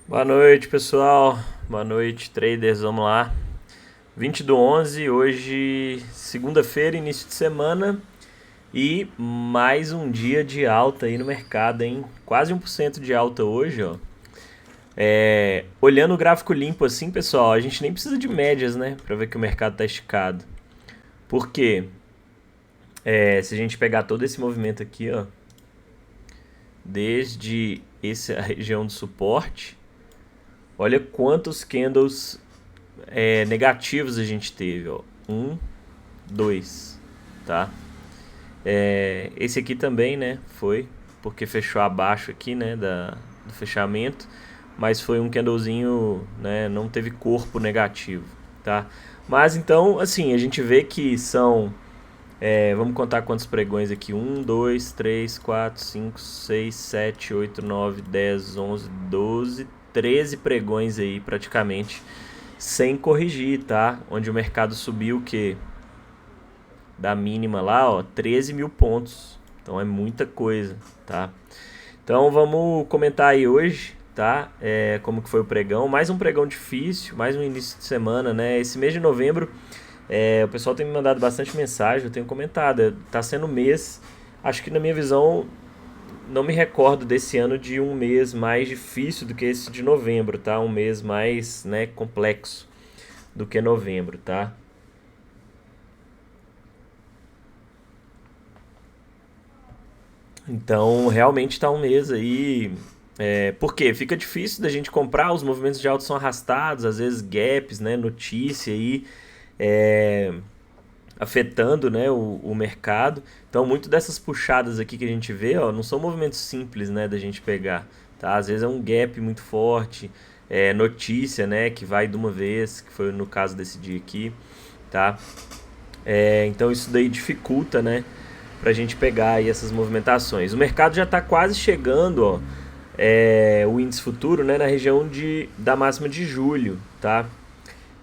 Boa noite, pessoal. Boa noite, traders. Vamos lá. 20/11, hoje, segunda-feira, início de semana. E mais um dia de alta aí no mercado, hein? Quase 1% de alta hoje, ó. Olhando o gráfico limpo assim, pessoal, a gente nem precisa de médias, né? Pra ver que o mercado tá esticado. Por quê? Se a gente pegar todo esse movimento aqui, ó, desde essa região de suporte, olha quantos candles negativos a gente teve, ó. Um, dois, tá? Esse aqui também, né? Foi porque fechou abaixo aqui, né? Do fechamento, mas foi um candlezinho, né? Não teve corpo negativo, tá? Mas então, assim, a gente vê que são, vamos contar quantos pregões aqui: um, dois, três, quatro, cinco, seis, sete, oito, nove, 10, 11, 12, 13 pregões aí praticamente sem corrigir, tá? Onde o mercado subiu o quê? Da mínima lá, ó, 13 mil pontos. Então é muita coisa, tá? Então vamos comentar aí hoje, tá? Como que foi o pregão. Mais um pregão difícil, mais um início de semana, né? Esse mês de novembro, o pessoal tem me mandado bastante mensagem, eu tenho comentado. Tá sendo mês, acho que na minha visão, não me recordo desse ano de um mês mais difícil do que esse de novembro, tá? Um mês mais, né, complexo do que novembro, tá? Então, realmente está um mês aí. Por quê? Fica difícil da gente comprar, os movimentos de alta são arrastados, às vezes gaps, né? Notícia aí é, afetando, né, o mercado. Então, muito dessas puxadas aqui que a gente vê, ó, não são movimentos simples, né, da gente pegar, tá? Às vezes é um gap muito forte, notícia, né, que vai de uma vez, que foi no caso desse dia aqui, tá? Então isso daí dificulta, né, para a gente pegar aí essas movimentações. O mercado já está quase chegando, ó, o índice futuro, né, na região da máxima de julho, tá?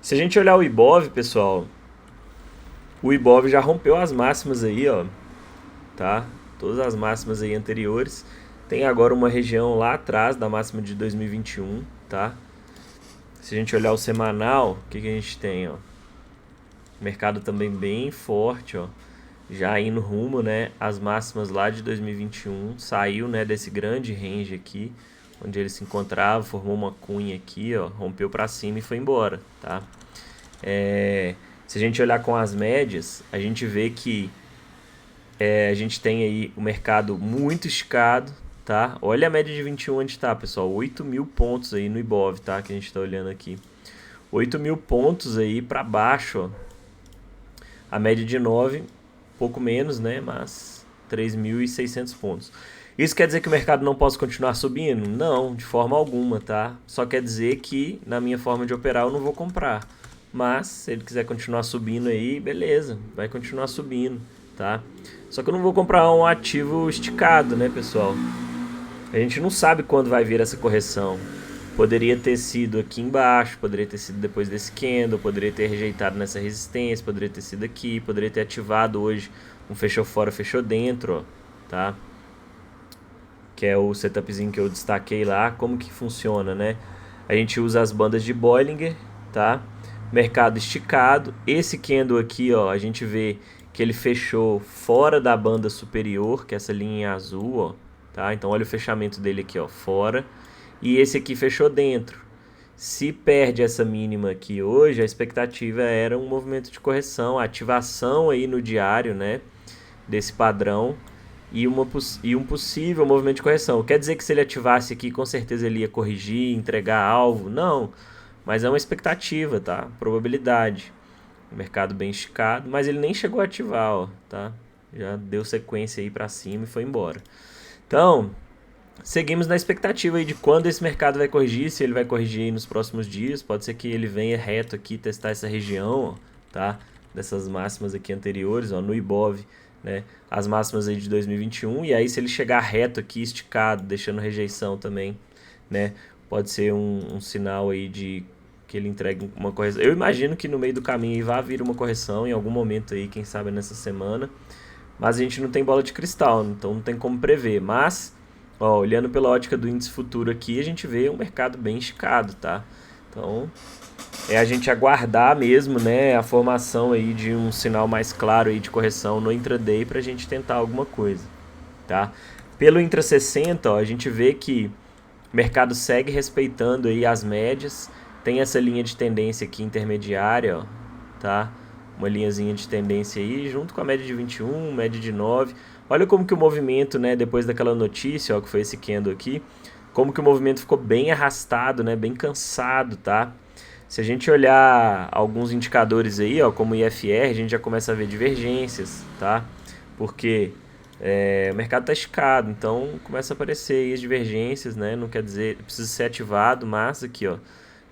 Se a gente olhar o Ibov, pessoal, o Ibov já rompeu as máximas aí, ó, tá? Todas as máximas aí anteriores. Tem agora uma região lá atrás da máxima de 2021, tá? Se a gente olhar o semanal, o que a gente tem, ó? O mercado também bem forte, ó, já indo rumo, né, às máximas lá de 2021, saiu, né, desse grande range aqui, onde ele se encontrava, formou uma cunha aqui, ó, rompeu para cima e foi embora, tá? Se a gente olhar com as médias, a gente vê que a gente tem aí o mercado muito esticado, tá? Olha a média de 21 onde está, pessoal, 8 mil pontos aí no Ibov, tá? Que a gente está olhando aqui. 8 mil pontos aí para baixo, ó. A média de 9, pouco menos, né? Mas 3.600 pontos. Isso quer dizer que o mercado não possa continuar subindo? Não, de forma alguma, tá? Só quer dizer que na minha forma de operar eu não vou comprar. Mas se ele quiser continuar subindo aí, beleza, vai continuar subindo, tá? Só que eu não vou comprar um ativo esticado, né, pessoal? A gente não sabe quando vai vir essa correção. Poderia ter sido aqui embaixo, poderia ter sido depois desse candle, poderia ter rejeitado nessa resistência, poderia ter sido aqui, poderia ter ativado hoje um fechou fora, fechou dentro, ó, tá? Que é o setupzinho que eu destaquei lá, como que funciona, né? A gente usa as bandas de Bollinger, tá? Mercado esticado. Esse candle aqui, ó, a gente vê que ele fechou fora da banda superior, que é essa linha azul, ó, tá? Então olha o fechamento dele aqui, ó, fora. E esse aqui fechou dentro. Se perde essa mínima aqui hoje, a expectativa era um movimento de correção, ativação aí no diário, né, desse padrão e um possível movimento de correção. Quer dizer que se ele ativasse aqui, com certeza ele ia corrigir, entregar alvo? Não, mas é uma expectativa, tá? Probabilidade. O mercado bem esticado, mas ele nem chegou a ativar, ó, tá? Já deu sequência aí para cima e foi embora. Então, seguimos na expectativa aí de quando esse mercado vai corrigir, se ele vai corrigir nos próximos dias. Pode ser que ele venha reto aqui testar essa região, ó, tá? Dessas máximas aqui anteriores, ó, no Ibov, né? As máximas aí de 2021. E aí se ele chegar reto aqui, esticado, deixando rejeição também, né? Pode ser um sinal aí de que ele entregue uma correção. Eu imagino que no meio do caminho aí vai vir uma correção em algum momento aí, quem sabe nessa semana. Mas a gente não tem bola de cristal, então não tem como prever. Mas Ó, olhando pela ótica do índice futuro aqui, a gente vê um mercado bem esticado, tá? Então, é a gente aguardar mesmo, né, a formação aí de um sinal mais claro aí de correção no intraday para a gente tentar alguma coisa, tá? Pelo intra 60, ó, a gente vê que o mercado segue respeitando aí as médias, tem essa linha de tendência aqui intermediária, ó, tá? Uma linhazinha de tendência aí, junto com a média de 21, média de 9. Olha como que o movimento, né, depois daquela notícia, ó, que foi esse candle aqui, como que o movimento ficou bem arrastado, né, bem cansado, tá? Se a gente olhar alguns indicadores aí, ó, como o IFR, a gente já começa a ver divergências, tá? Porque o mercado está esticado, então começa a aparecer aí as divergências, né? Não quer dizer, precisa ser ativado, mas aqui, ó,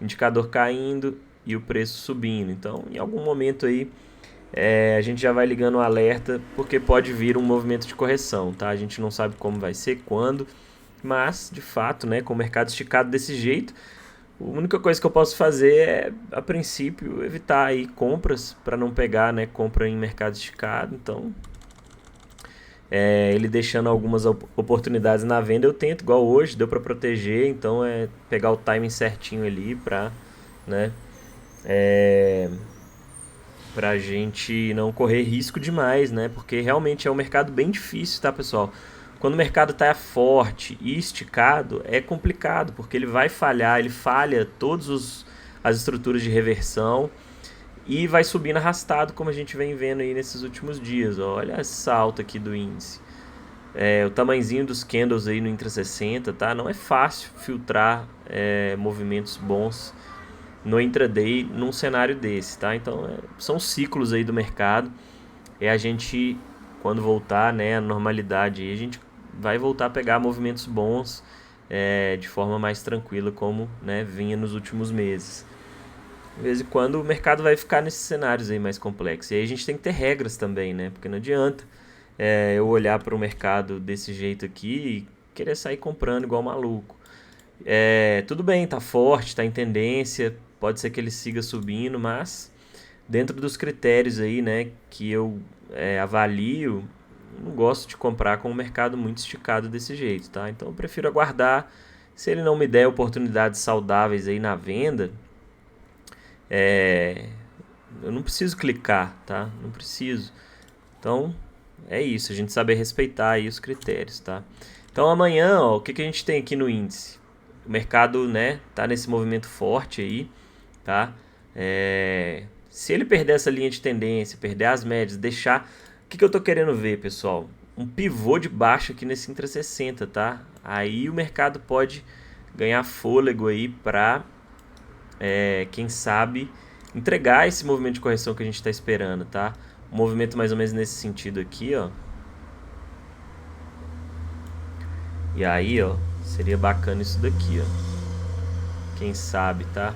indicador caindo e o preço subindo. Então, em algum momento aí, a gente já vai ligando um alerta, porque pode vir um movimento de correção, tá? A gente não sabe como vai ser, quando, mas, de fato, né, com o mercado esticado desse jeito, a única coisa que eu posso fazer é, a princípio, evitar aí compras, para não pegar, né, compra em mercado esticado. Então, ele deixando algumas oportunidades na venda, eu tento, igual hoje, deu para proteger, então é pegar o timing certinho ali para, né, pra gente não correr risco demais, né? Porque realmente é um mercado bem difícil, tá, pessoal? Quando o mercado tá forte e esticado, é complicado, porque ele vai falhar, ele falha todas as estruturas de reversão e vai subindo arrastado, como a gente vem vendo aí nesses últimos dias. Ó. Olha essa alta aqui do índice. O tamanhozinho dos candles aí no Intra 60, tá? Não é fácil filtrar movimentos bons no intraday num cenário desse, tá? Então, são ciclos aí do mercado. A gente, quando voltar, né, à normalidade, a gente vai voltar a pegar movimentos bons de forma mais tranquila, como, né, vinha nos últimos meses. De vez em quando o mercado vai ficar nesses cenários aí mais complexos. E aí a gente tem que ter regras também, né? Porque não adianta eu olhar para o mercado desse jeito aqui e querer sair comprando igual maluco. Tudo bem, tá forte, tá em tendência, pode ser que ele siga subindo, mas dentro dos critérios aí, né, que eu avalio, não gosto de comprar com o mercado muito esticado desse jeito, tá? Então eu prefiro aguardar. Se ele não me der oportunidades saudáveis aí na venda, eu não preciso clicar, tá? Não preciso. Então é isso, a gente saber respeitar aí os critérios, tá? Então amanhã, ó, o que a gente tem aqui no índice? O mercado, né, tá nesse movimento forte aí, tá? Se ele perder essa linha de tendência, perder as médias, deixar... O que eu tô querendo ver, pessoal? Um pivô de baixa aqui nesse Intra 60, tá? Aí o mercado pode ganhar fôlego aí pra, quem sabe, entregar esse movimento de correção que a gente está esperando, tá? Um movimento mais ou menos nesse sentido aqui, ó. E aí, ó, seria bacana isso daqui, ó. Quem sabe, tá?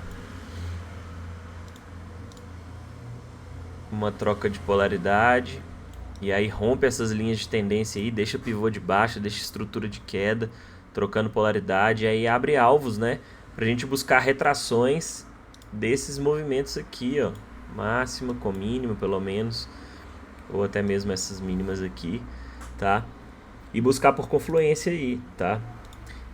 Uma troca de polaridade. E aí rompe essas linhas de tendência aí, deixa pivô de baixa, deixa estrutura de queda, trocando polaridade. E aí abre alvos, né? Pra gente buscar retrações desses movimentos aqui, ó. Máxima com mínima, pelo menos. Ou até mesmo essas mínimas aqui, tá? E buscar por confluência aí, tá?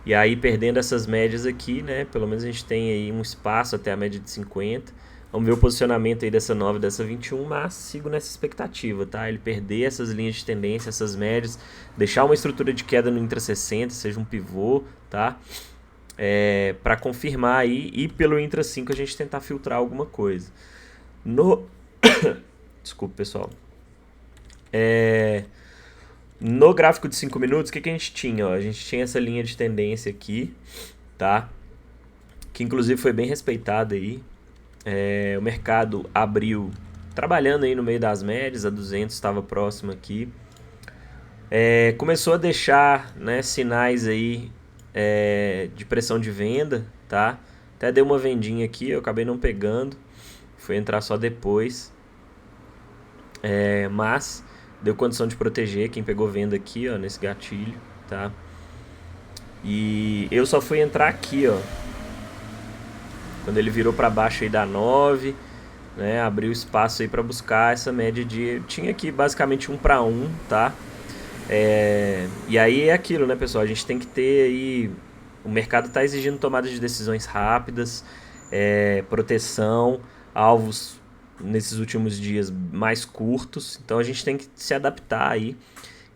E aí perdendo essas médias aqui, né? Pelo menos a gente tem aí um espaço até a média de 50. Vamos ver o posicionamento aí dessa 9 e dessa 21, mas sigo nessa expectativa, tá? Ele perder essas linhas de tendência, essas médias, deixar uma estrutura de queda no Intra 60, seja um pivô, tá? Para confirmar aí, e pelo Intra 5 a gente tentar filtrar alguma coisa. Desculpa, pessoal. No gráfico de 5 minutos, o que a gente tinha? Ó? A gente tinha essa linha de tendência aqui, tá? Que inclusive foi bem respeitada aí. O mercado abriu trabalhando aí no meio das médias, a 200 estava próximo aqui. Começou a deixar, né, sinais aí de pressão de venda, tá? Até deu uma vendinha aqui, eu acabei não pegando. Fui entrar só depois. Mas deu condição de proteger quem pegou venda aqui, ó, nesse gatilho, tá? E eu só fui entrar aqui, ó. Quando ele virou para baixo aí da 9, né, abriu espaço aí para buscar essa média de... Tinha aqui basicamente 1 para 1, tá? E aí é aquilo, né, pessoal? A gente tem que ter aí. O mercado está exigindo tomada de decisões rápidas, proteção, alvos nesses últimos dias mais curtos. Então a gente tem que se adaptar aí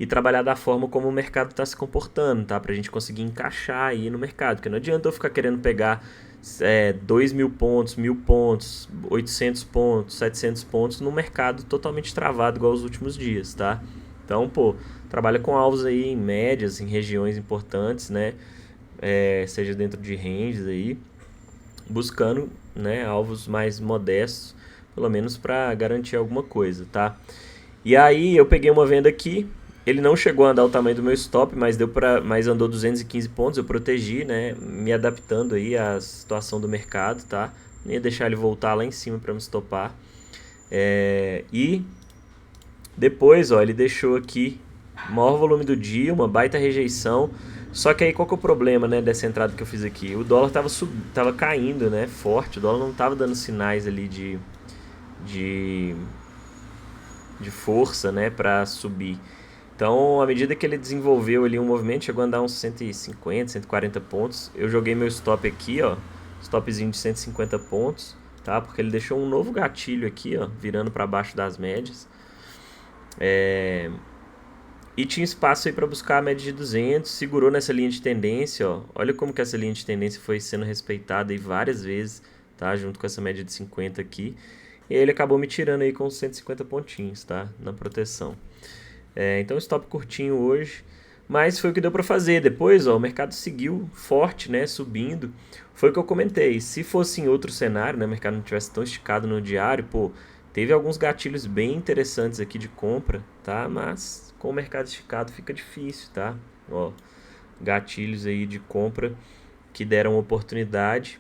e trabalhar da forma como o mercado está se comportando, tá? Para a gente conseguir encaixar aí no mercado. Porque não adianta eu ficar querendo pegar 2.000 pontos, 1.000 pontos, 800 pontos, 700 pontos num mercado totalmente travado igual os últimos dias, tá? Então, pô, trabalha com alvos aí em médias, em regiões importantes, né? Seja dentro de ranges aí, buscando, né, alvos mais modestos, pelo menos para garantir alguma coisa, tá? E aí eu peguei uma venda aqui, ele não chegou a andar o tamanho do meu stop, mas andou 215 pontos, eu protegi, né, me adaptando aí à situação do mercado, tá? Não ia deixar ele voltar lá em cima para me stopar. E depois, ó, ele deixou aqui maior volume do dia, uma baita rejeição. Só que aí qual que é o problema, né, dessa entrada que eu fiz aqui? O dólar tava caindo, né, forte. O dólar não tava dando sinais ali de, de força, né, para subir. Então, à medida que ele desenvolveu ali um movimento, chegou a andar uns 150, 140 pontos. Eu joguei meu stop aqui, ó, stopzinho de 150 pontos, tá? Porque ele deixou um novo gatilho aqui, ó, virando para baixo das médias. E tinha espaço aí para buscar a média de 200, segurou nessa linha de tendência, ó. Olha como que essa linha de tendência foi sendo respeitada aí várias vezes, tá? Junto com essa média de 50 aqui. E aí ele acabou me tirando aí com 150 pontinhos, tá? Na proteção. Então stop curtinho hoje, mas foi o que deu para fazer. Depois, ó, o mercado seguiu forte, né? Subindo. Foi o que eu comentei. Se fosse em outro cenário, né? O mercado não tivesse tão esticado no diário, pô, teve alguns gatilhos bem interessantes aqui de compra, tá? Mas com o mercado esticado fica difícil, tá? Ó, gatilhos aí de compra que deram oportunidade,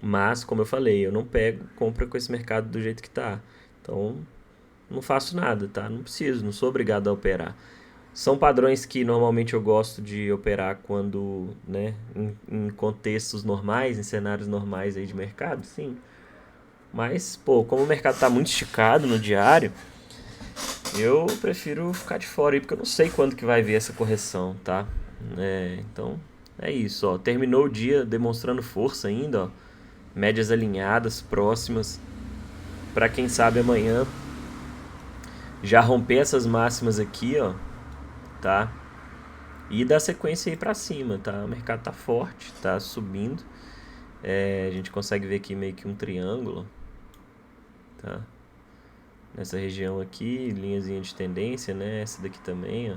mas como eu falei, eu não pego compra com esse mercado do jeito que tá. Então, não faço nada, tá? Não preciso, não sou obrigado a operar. São padrões que normalmente eu gosto de operar quando, né, em contextos normais, em cenários normais aí de mercado, sim. Mas, pô, como o mercado tá muito esticado no diário, eu prefiro ficar de fora aí, porque eu não sei quando que vai vir essa correção, tá? Então, é isso, ó. Terminou o dia demonstrando força ainda, ó. Médias alinhadas, próximas. Para quem sabe amanhã já romper essas máximas aqui, ó, tá? E dar sequência aí pra cima, tá? O mercado tá forte, tá subindo. A gente consegue ver aqui meio que um triângulo, tá? Nessa região aqui, linhazinha de tendência, né? Essa daqui também, ó.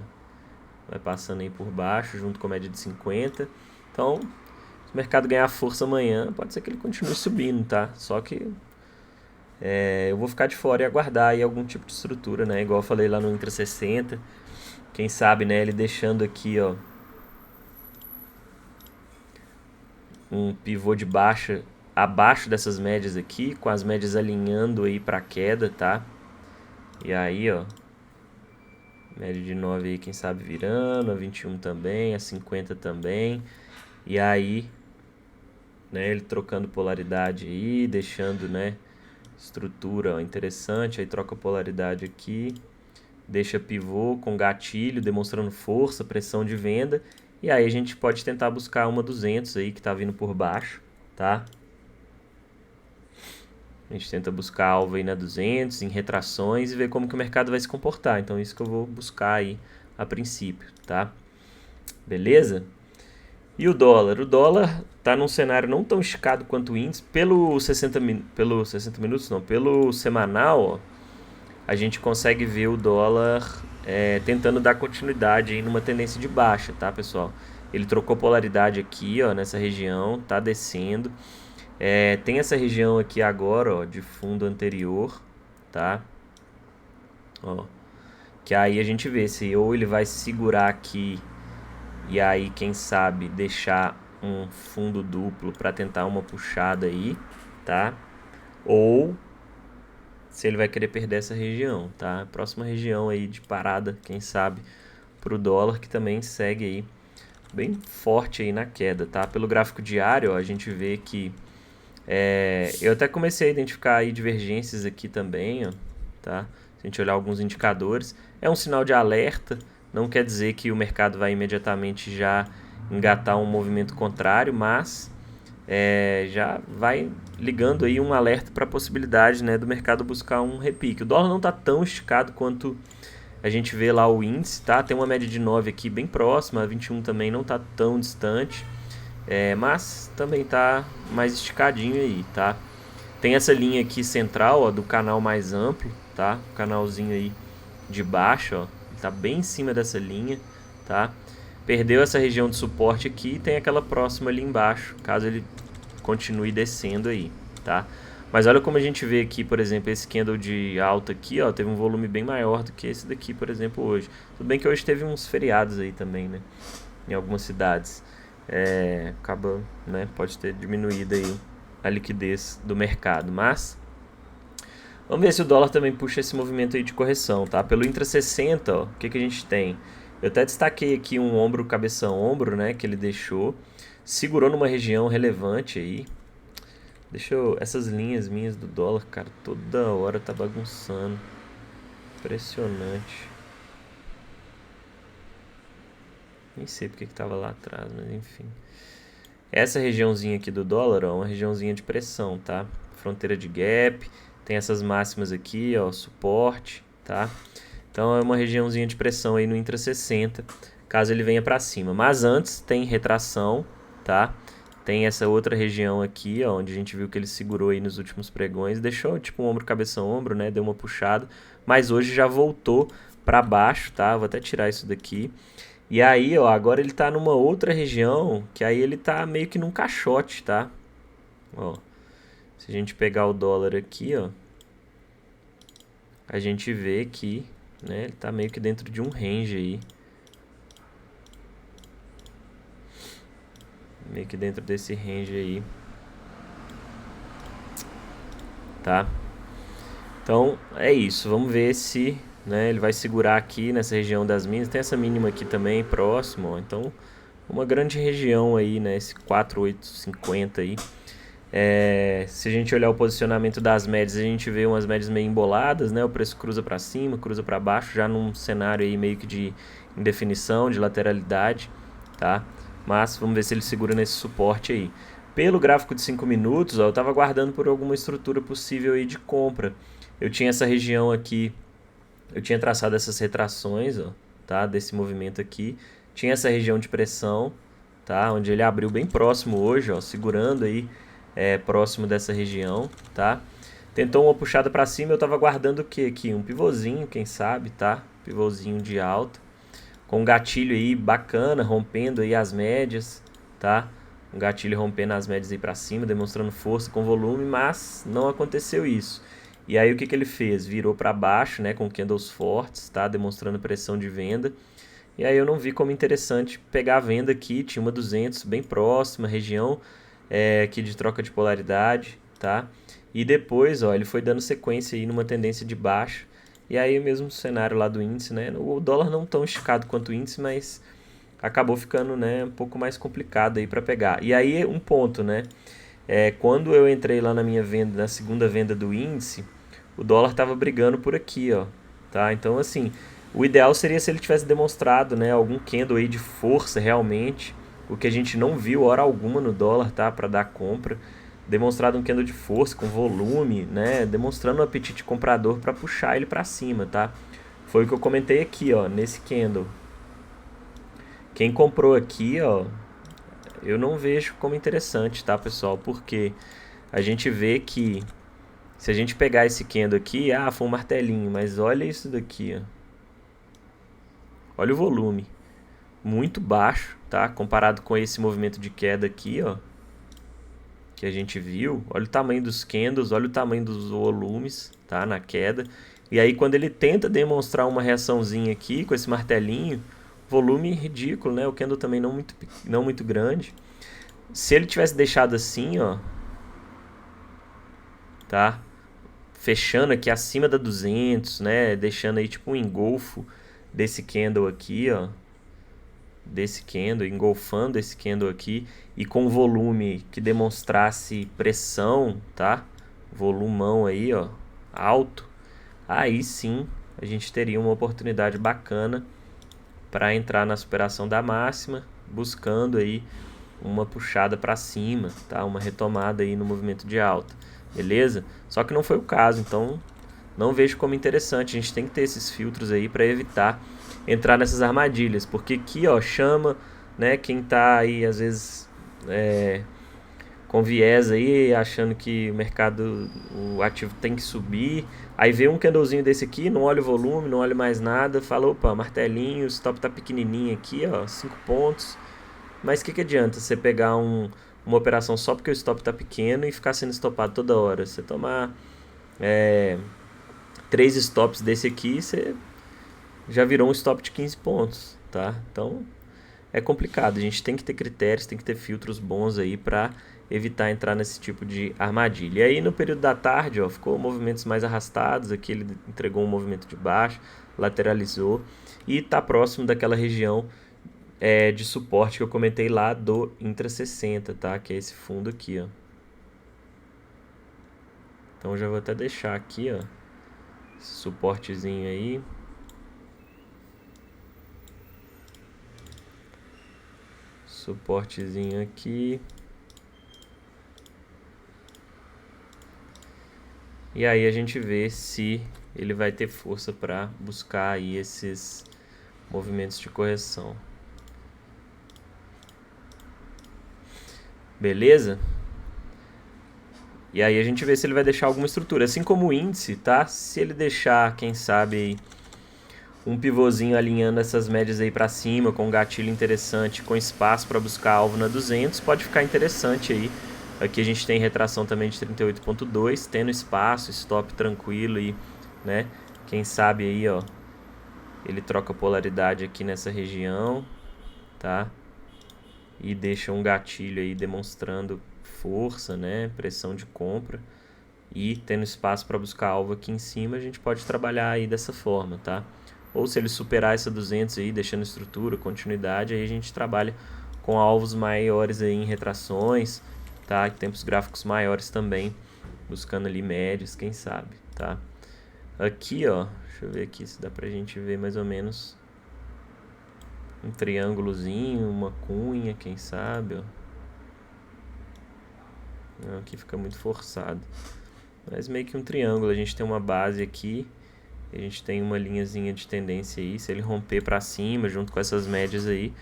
Vai passando aí por baixo, junto com a média de 50. Então, se o mercado ganhar força amanhã, pode ser que ele continue subindo, tá? Só que eu vou ficar de fora e aguardar aí algum tipo de estrutura, né? Igual eu falei lá no Intra 60. Quem sabe, né? Ele deixando aqui, ó, um pivô de baixa abaixo dessas médias aqui, com as médias alinhando aí para queda, tá? E aí, ó, média de 9 aí, quem sabe virando, a 21 também, a 50 também. E aí, né, ele trocando polaridade aí, deixando, né, estrutura, ó, interessante, aí troca polaridade aqui, deixa pivô com gatilho, demonstrando força, pressão de venda. E aí a gente pode tentar buscar uma 200 aí que tá vindo por baixo, tá? A gente tenta buscar alvo aí na 200, em retrações e ver como que o mercado vai se comportar. Então isso que eu vou buscar aí a princípio, tá? Beleza? E o dólar? O dólar tá num cenário não tão esticado quanto o índice. Pelo 60 minutos, não, pelo semanal, ó, a gente consegue ver o dólar tentando dar continuidade aí numa tendência de baixa, tá, pessoal? Ele trocou polaridade aqui, ó, nessa região, tá descendo. Tem essa região aqui agora, ó, de fundo anterior, tá? Ó, que aí a gente vê se ou ele vai segurar aqui e aí, quem sabe, deixar um fundo duplo para tentar uma puxada aí, tá? Ou se ele vai querer perder essa região, tá? Próxima região aí de parada, quem sabe, pro dólar, que também segue aí bem forte aí na queda, tá? Pelo gráfico diário, ó, a gente vê que eu até comecei a identificar aí divergências aqui também, ó, tá? Se a gente olhar alguns indicadores, é um sinal de alerta, Não quer dizer que o mercado vai imediatamente já engatar um movimento contrário, mas já vai ligando aí um alerta para a possibilidade, né, do mercado buscar um repique. O dólar não está tão esticado quanto a gente vê lá o índice, tá? Tem uma média de 9 aqui bem próxima, a 21 também não está tão distante, mas também está mais esticadinho aí, tá? Tem essa linha aqui central, ó, do canal mais amplo, tá? O canalzinho aí de baixo, ó, tá bem em cima dessa linha, tá? Perdeu essa região de suporte aqui e tem aquela próxima ali embaixo, caso ele continue descendo aí, tá? Mas olha como a gente vê aqui, por exemplo, esse candle de alta aqui, ó, teve um volume bem maior do que esse daqui, por exemplo, hoje. Tudo bem que hoje teve uns feriados aí também, né? Em algumas cidades. Acaba, né? Pode ter diminuído aí a liquidez do mercado, mas vamos ver se o dólar também puxa esse movimento aí de correção, tá? Pelo Intra 60, ó, o que a gente tem? Eu até destaquei aqui um ombro, cabeça ombro, né, que ele deixou. Segurou numa região relevante aí. Essas linhas minhas do dólar, cara, toda hora tá bagunçando. Impressionante. Nem sei porque que tava lá atrás, mas enfim. Essa regiãozinha aqui do dólar, ó, é uma regiãozinha de pressão, tá? Fronteira de gap, tem essas máximas aqui, ó, suporte, tá? Então é uma regiãozinha de pressão aí no Intra 60, caso ele venha para cima. Mas antes tem retração, tá? Tem essa outra região aqui, ó, onde a gente viu que ele segurou aí nos últimos pregões, deixou tipo um ombro, cabeça, ombro, né? Deu uma puxada, mas hoje já voltou para baixo, tá? Vou até tirar isso daqui. E aí, ó, agora ele tá numa outra região, que aí ele tá meio que num caixote, tá? Ó, se a gente pegar o dólar aqui, ó, a gente vê que, né, ele tá meio que dentro de um range aí. Meio que dentro desse range aí. Tá? Então, é isso. Vamos ver se, né, ele vai segurar aqui nessa região das mínimas. Tem essa mínima aqui também, próximo, ó. Então, uma grande região aí, né, esse 4,850 aí. Se a gente olhar o posicionamento das médias, a gente vê umas médias meio emboladas, né? O preço cruza para cima, cruza para baixo, já num cenário aí meio que de indefinição, de lateralidade, tá? Mas vamos ver se ele segura nesse suporte aí. Pelo gráfico de 5 minutos, ó, eu estava aguardando por alguma estrutura possível aí de compra. Eu tinha essa região aqui, eu tinha traçado essas retrações, ó, tá? Desse movimento aqui. Tinha essa região de pressão, tá? Onde ele abriu bem próximo hoje, ó, segurando aí próximo dessa região, tá? Tentou uma puxada para cima, eu tava guardando o que aqui? Um pivôzinho, quem sabe, tá? Pivôzinho de alta, com um gatilho aí bacana, rompendo aí as médias, tá? Um gatilho rompendo as médias aí para cima, demonstrando força com volume, mas não aconteceu isso. E aí o que ele fez? Virou para baixo, né, com candles fortes, tá? Demonstrando pressão de venda. E aí eu não vi como interessante pegar a venda aqui, tinha uma 200 bem próxima, região aqui de troca de polaridade, tá? E depois, ó, ele foi dando sequência aí numa tendência de baixa. E aí o mesmo cenário lá do índice, né? O dólar não tão esticado quanto o índice, mas acabou ficando, né, um pouco mais complicado aí para pegar. E aí um ponto, né? Quando eu entrei lá na minha venda, na segunda venda do índice, o dólar estava brigando por aqui, ó, tá? Então assim, o ideal seria se ele tivesse demonstrado, né, algum candle aí de força realmente, o que a gente não viu hora alguma no dólar, tá, para dar compra, demonstrado um candle de força com volume, né, demonstrando um apetite comprador para puxar ele para cima, tá? Foi o que eu comentei aqui, ó, nesse candle. Quem comprou aqui, ó, eu não vejo como interessante, tá, pessoal? Porque a gente vê que se a gente pegar esse candle aqui, foi um martelinho, mas olha isso daqui, ó. Olha o volume, muito baixo, tá? Comparado com esse movimento de queda aqui, ó, que a gente viu. Olha o tamanho dos candles, olha o tamanho dos volumes, tá? Na queda. E aí quando ele tenta demonstrar uma reaçãozinha aqui com esse martelinho, volume ridículo, né? O candle também não muito grande. Se ele tivesse deixado assim, ó, tá? Fechando aqui acima da 200, né? Deixando aí tipo um engolfo desse candle aqui, ó. Desse candle, engolfando esse candle aqui. E com volume que demonstrasse pressão, tá? Volumão aí, ó. Alto. Aí sim a gente teria uma oportunidade bacana para entrar na superação da máxima, buscando aí uma puxada para cima, tá? Uma retomada aí no movimento de alta, beleza? Só que não foi o caso, então não vejo como interessante. A gente tem que ter esses filtros aí para evitar entrar nessas armadilhas, porque aqui, ó, chama, né, quem tá aí às vezes com viés aí, achando que o mercado, o ativo tem que subir, aí vê um candlezinho desse aqui, não olha o volume, não olha mais nada, fala, opa, martelinho, o stop tá pequenininho aqui, ó, 5 pontos, mas o que adianta você pegar uma operação só porque o stop tá pequeno e ficar sendo stopado toda hora? Você tomar 3 stops desse aqui, você já virou um stop de 15 pontos, tá? Então é complicado, a gente tem que ter critérios, tem que ter filtros bons aí para evitar entrar nesse tipo de armadilha. E aí no período da tarde, ó, ficou movimentos mais arrastados, aqui ele entregou um movimento de baixo, lateralizou e está próximo daquela região de suporte que eu comentei lá do Intra 60, tá? Que é esse fundo aqui, ó. Então já vou até deixar aqui, ó, esse suportezinho aí. Suportezinho aqui. E aí a gente vê se ele vai ter força para buscar aí esses movimentos de correção. Beleza? E aí a gente vê se ele vai deixar alguma estrutura. Assim como o índice, tá? Se ele deixar, quem sabe, aí, um pivôzinho alinhando essas médias aí para cima, com um gatilho interessante, com espaço para buscar alvo na 200, pode ficar interessante aí. Aqui a gente tem retração também de 38.2, tendo espaço, stop tranquilo e, né, quem sabe aí, ó, ele troca polaridade aqui nessa região, tá? E deixa um gatilho aí demonstrando força, né, pressão de compra. E tendo espaço para buscar alvo aqui em cima, a gente pode trabalhar aí dessa forma, tá? Ou se ele superar essa 200 aí, deixando estrutura, continuidade, aí a gente trabalha com alvos maiores aí em retrações, tá? E tempos gráficos maiores também, buscando ali médias, quem sabe, tá? Aqui, ó, deixa eu ver aqui se dá pra gente ver mais ou menos um triângulozinho, uma cunha, quem sabe, ó. Não, aqui fica muito forçado. Mas meio que um triângulo, a gente tem uma base aqui, a gente tem uma linhazinha de tendência aí, se ele romper para cima, junto com essas médias aí,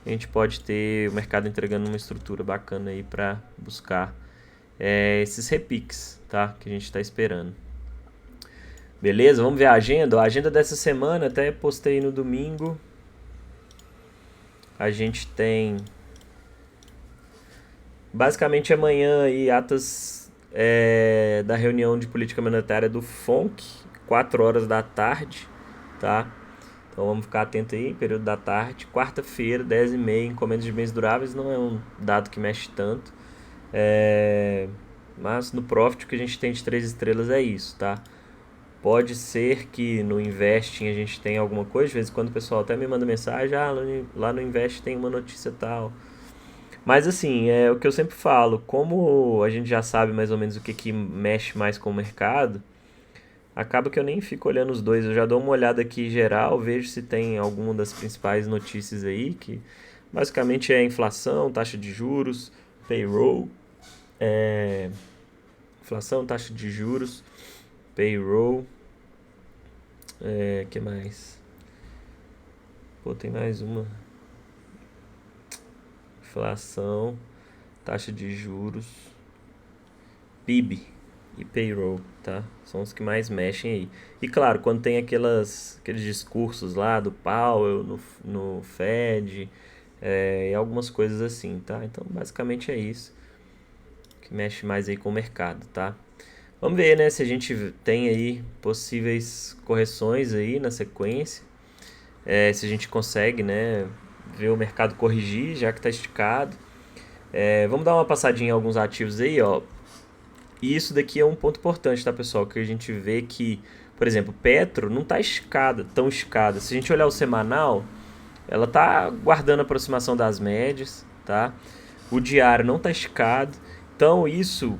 a gente pode ter o mercado entregando uma estrutura bacana aí para buscar esses repiques, tá? Que a gente está esperando. Beleza? Vamos ver a agenda. A agenda dessa semana, até postei no domingo. A gente tem basicamente amanhã aí atas da reunião de política monetária do FONC, 4 horas da tarde, tá? Então vamos ficar atento aí, período da tarde. Quarta-feira, 10h30, encomendas de bens duráveis, não é um dado que mexe tanto. Mas no Profit o que a gente tem de 3 estrelas é isso, tá? Pode ser que no Investing a gente tenha alguma coisa, de vez em quando o pessoal até me manda mensagem, lá no Invest tem uma notícia tal. Mas assim, é o que eu sempre falo, como a gente já sabe mais ou menos o que mexe mais com o mercado, acaba que eu nem fico olhando os dois, eu já dou uma olhada aqui geral, vejo se tem alguma das principais notícias aí, que basicamente é inflação, taxa de juros, payroll, inflação, taxa de juros, payroll, que mais? Pô, tem mais uma. Inflação, taxa de juros, PIB e payroll, tá? São os que mais mexem aí. E claro, quando tem aqueles discursos lá do Powell no Fed, e algumas coisas assim, tá? Então basicamente é isso que mexe mais aí com o mercado, tá? Vamos ver, né, se a gente tem aí possíveis correções aí na sequência, se a gente consegue, né, ver o mercado corrigir, já que está esticado. Vamos dar uma passadinha em alguns ativos aí, ó. E isso daqui é um ponto importante, tá, pessoal? Que a gente vê que, por exemplo, Petro não está tão esticada. Se a gente olhar o semanal, ela está guardando a aproximação das médias, tá? O diário não está esticado. Então, isso,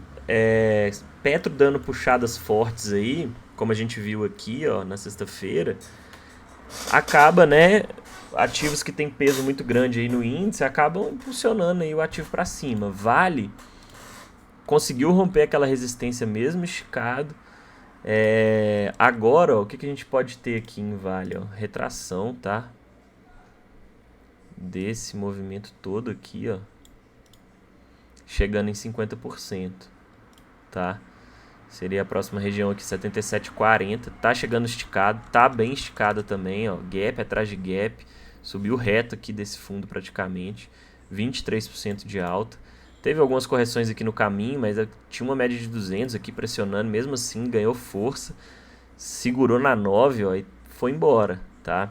Petro dando puxadas fortes aí, como a gente viu aqui, ó, na sexta-feira, acaba, né, ativos que tem peso muito grande aí no índice acabam impulsionando aí o ativo para cima. Vale conseguiu romper aquela resistência mesmo esticado. Agora, ó, o que a gente pode ter aqui em Vale? Ó? Retração, tá? Desse movimento todo aqui, ó. Chegando em 50%, tá? Seria a próxima região aqui, 77,40. Tá chegando esticado, tá bem esticada também, ó. Gap atrás de gap. Subiu reto aqui desse fundo praticamente. 23% de alta. Teve algumas correções aqui no caminho, mas tinha uma média de 200 aqui pressionando. Mesmo assim, ganhou força. Segurou na 9, ó, e foi embora, tá?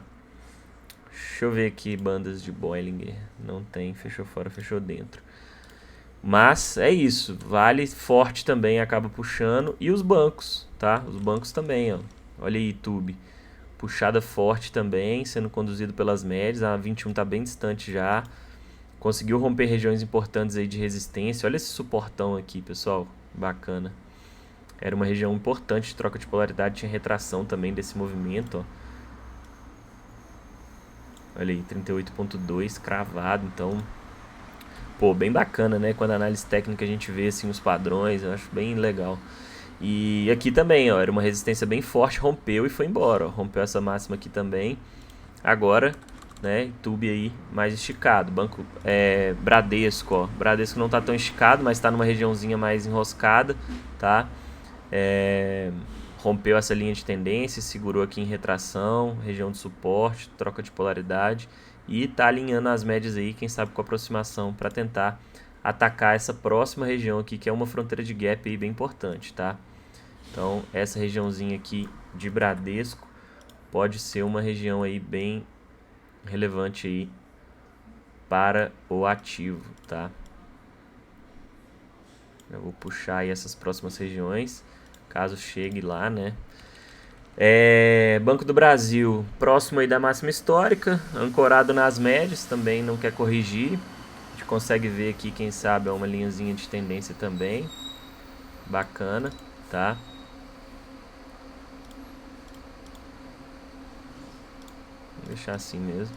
Deixa eu ver aqui bandas de Bollinger. Não tem, fechou fora, fechou dentro. Mas é isso, Vale forte também acaba puxando. E os bancos, tá? Os bancos também, ó. Olha aí, YouTube. Puxada forte também, sendo conduzido pelas médias. A 21 tá bem distante já. Conseguiu romper regiões importantes aí de resistência. Olha esse suportão aqui, pessoal. Bacana. Era uma região importante de troca de polaridade. Tinha retração também desse movimento, ó. Olha aí, 38,2 cravado. Então, pô, bem bacana, né? Quando a análise técnica a gente vê assim os padrões, eu acho bem legal. E aqui também, ó, era uma resistência bem forte, rompeu e foi embora, ó. Rompeu essa máxima aqui também. Agora, né, YouTube aí mais esticado. Banco Bradesco, ó. Bradesco não tá tão esticado, mas tá numa regiãozinha mais enroscada, tá? Rompeu essa linha de tendência, segurou aqui em retração, região de suporte, troca de polaridade e tá alinhando as médias aí, quem sabe com aproximação para tentar atacar essa próxima região aqui, que é uma fronteira de gap aí bem importante, tá? Então, essa regiãozinha aqui de Bradesco pode ser uma região aí bem relevante aí para o ativo, tá? Eu vou puxar aí essas próximas regiões, caso chegue lá, né? Banco do Brasil, próximo aí da máxima histórica, ancorado nas médias, também não quer corrigir. A gente consegue ver aqui, quem sabe, uma linhazinha de tendência também. Bacana, tá? Vou deixar assim mesmo.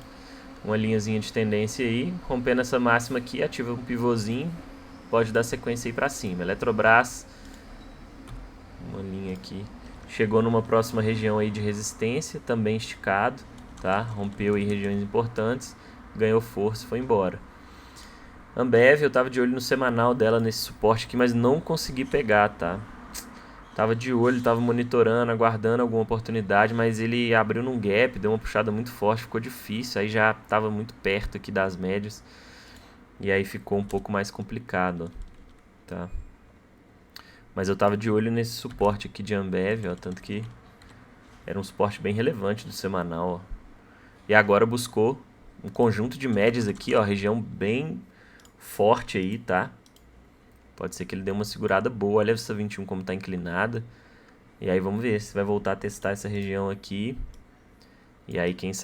Uma linhazinha de tendência aí, rompendo essa máxima aqui, ativa um pivôzinho, pode dar sequência aí pra cima. Eletrobras, uma linha aqui, chegou numa próxima região aí de resistência, também esticado, tá? Rompeu aí regiões importantes, ganhou força e foi embora. Ambev, eu tava de olho no semanal dela nesse suporte aqui, mas não consegui pegar, tá? Tava de olho, tava monitorando, aguardando alguma oportunidade, mas ele abriu num gap, deu uma puxada muito forte, ficou difícil, aí já tava muito perto aqui das médias, e aí ficou um pouco mais complicado, tá? Mas eu tava de olho nesse suporte aqui de Ambev, ó, tanto que era um suporte bem relevante do semanal, ó. E agora buscou um conjunto de médias aqui, ó, região bem forte aí, tá? Pode ser que ele dê uma segurada boa. Olha essa 21 como tá inclinada. E aí vamos ver se vai voltar a testar essa região aqui. E aí quem sabe